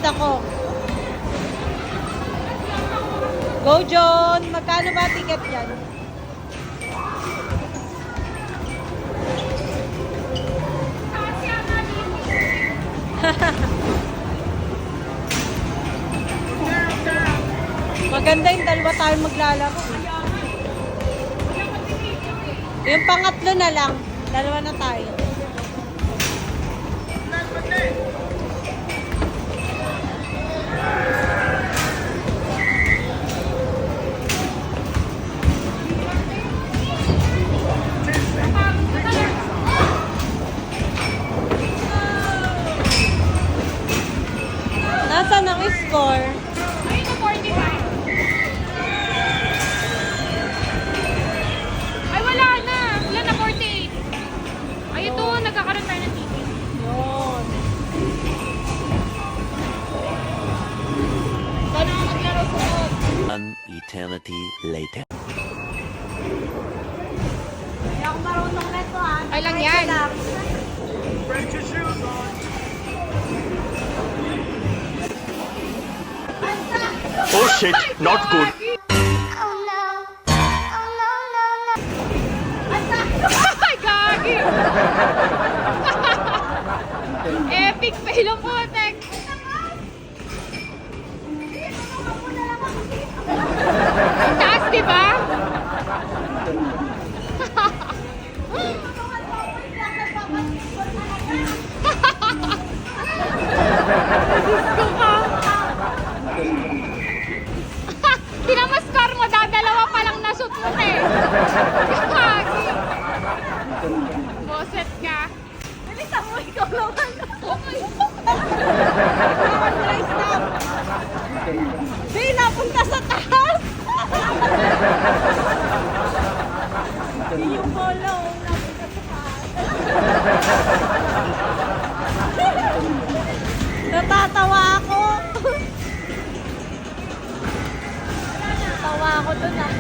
ako. Go, John! Magkano ba ticket yan? Maganda yung dalawa tayo maglalaro. Yung pangatlo na lang. Dalawa na tayo. Nasaan ang score? Ayun na 45. Ay, wala na. Wala na 48. Ay, ito. Nagkakaroon tayo ng TV. Yun. Sana maglaro sunod. An eternity later. Hindi ako marunong neto ha. Ay lang yan. Oh shit, not good. Ay, gagi! Epic fail ang putek! Ang taas, diba? Gusto ka! Tinamaskar mo, dadalawa pa lang nasut mo eh. Gagi. Boset ka. Bilisan mo, ikaw naman. Di, napunta sa taas. Di yung bola, oh, napunta sa taas. Natatawa ako. Tawa ako dun ah.